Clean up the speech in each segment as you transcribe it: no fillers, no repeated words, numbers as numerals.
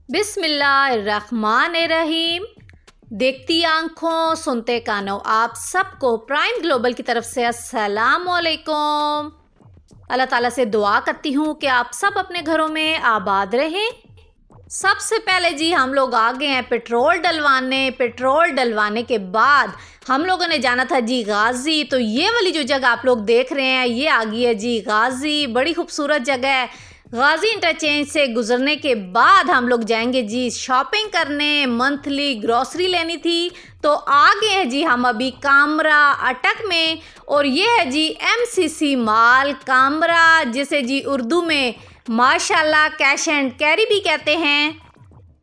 बिस्मिल्लाहिर्रहमानिर्रहीम। देखती आंखों सुनते कानों आप सबको प्राइम ग्लोबल की तरफ से अस्सलाम वालेकुम। अल्लाह ताला से दुआ करती हूँ कि आप सब अपने घरों में आबाद रहें। सबसे पहले जी हम लोग आ गए हैं पेट्रोल डलवाने के बाद हम लोगों ने जाना था जी गाज़ी। तो ये वाली जो जगह आप लोग देख रहे हैं ये आ गई है जी गाज़ी। बड़ी खूबसूरत जगह है। गाज़ी इंटरचेंज से गुजरने के बाद हम लोग जाएंगे जी शॉपिंग करने, मंथली ग्रॉसरी लेनी थी। तो आ गए हैं जी हम अभी कामरा अटक में, और ये है जी MCC मॉल कामरा, जिसे जी उर्दू में माशाल्लाह कैश एंड कैरी भी कहते हैं।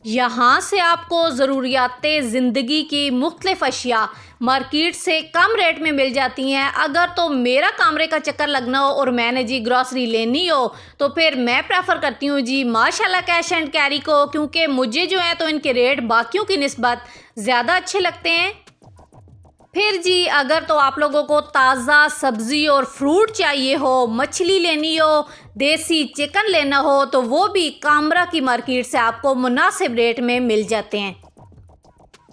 यहाँ से आपको ज़रूरियात ज़िंदगी की मुख्तलिफ अशिया मार्केट से कम रेट में मिल जाती हैं। अगर तो मेरा कामरे का चक्कर लगना हो और मैंने जी ग्रॉसरी लेनी हो तो फिर मैं प्रेफर करती हूँ जी माशाल्लाह कैश एंड कैरी को, क्योंकि मुझे जो है तो इनके रेट बाकियों की निस्बत ज़्यादा अच्छे लगते हैं। फिर जी अगर तो आप लोगों को ताज़ा सब्ज़ी और फ्रूट चाहिए हो, मछली लेनी हो, देसी चिकन लेना हो, तो वो भी कामरा की मार्केट से आपको मुनासिब रेट में मिल जाते हैं।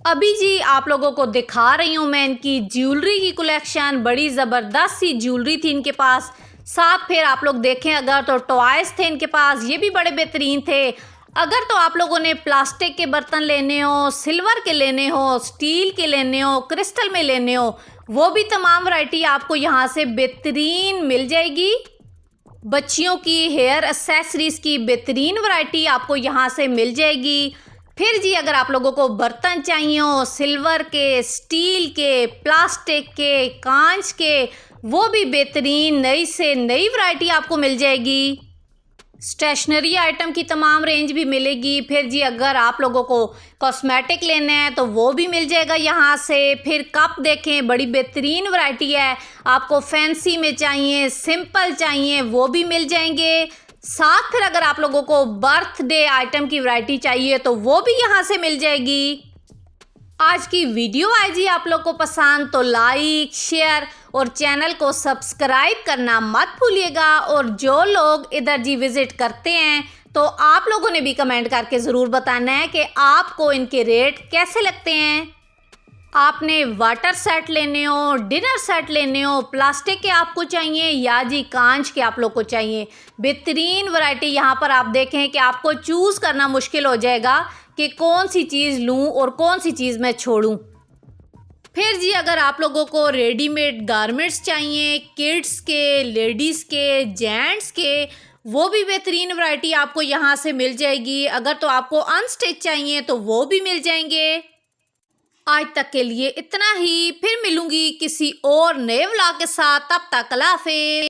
अभी जी आप लोगों को दिखा रही हूँ मैं इनकी ज्वेलरी की कलेक्शन। बड़ी ज़बरदस्त सी ज्वेलरी थी इनके पास। साथ फिर आप लोग देखें अगर तो टॉयज़ थे इनके पास, ये भी बड़े बेहतरीन थे। अगर तो आप लोगों ने प्लास्टिक के बर्तन लेने हो, सिल्वर के लेने हो, स्टील के लेने हो, क्रिस्टल में लेने हो, वो भी तमाम वैरायटी आपको यहाँ से बेहतरीन मिल जाएगी। बच्चियों की हेयर एक्सेसरीज़ की बेहतरीन वैरायटी आपको यहाँ से मिल जाएगी। फिर जी अगर आप लोगों को बर्तन चाहिए हो सिल्वर के, स्टील के, प्लास्टिक के, कांच के, वो भी बेहतरीन नई से नई वैरायटी आपको मिल जाएगी। स्टेशनरी आइटम की तमाम रेंज भी मिलेगी। फिर जी अगर आप लोगों को कॉस्मेटिक लेना है तो वो भी मिल जाएगा यहाँ से। फिर कप देखें, बड़ी बेहतरीन वैरायटी है। आपको फैंसी में चाहिए, सिंपल चाहिए, वो भी मिल जाएंगे। साथ फिर अगर आप लोगों को बर्थडे आइटम की वैरायटी चाहिए तो वो भी यहाँ से मिल जाएगी। आज की वीडियो आए जी आप लोग को पसंद तो लाइक, शेयर और चैनल को सब्सक्राइब करना मत भूलिएगा। और जो लोग इधर जी विज़िट करते हैं तो आप लोगों ने भी कमेंट करके ज़रूर बताना है कि आपको इनके रेट कैसे लगते हैं। आपने वाटर सेट लेने हो, डिनर सेट लेने हो, प्लास्टिक के आपको चाहिए या जी कांच के आप लोग को चाहिए, बेहतरीन वैरायटी यहाँ पर आप देखें कि आपको चूज़ करना मुश्किल हो जाएगा कि कौन सी चीज़ लूँ और कौन सी चीज़ मैं छोड़ूँ। फिर जी अगर आप लोगों को रेडीमेड गारमेंट्स चाहिए, किड्स के, लेडीज़ के, जेंट्स के, वो भी बेहतरीन वैरायटी आपको यहाँ से मिल जाएगी। अगर तो आपको अनस्टिच चाहिए तो वो भी मिल जाएंगे। आज तक के लिए इतना ही, फिर मिलूंगी किसी और नए व्लॉग के साथ। तब तक अल्लाह हाफ़िज़।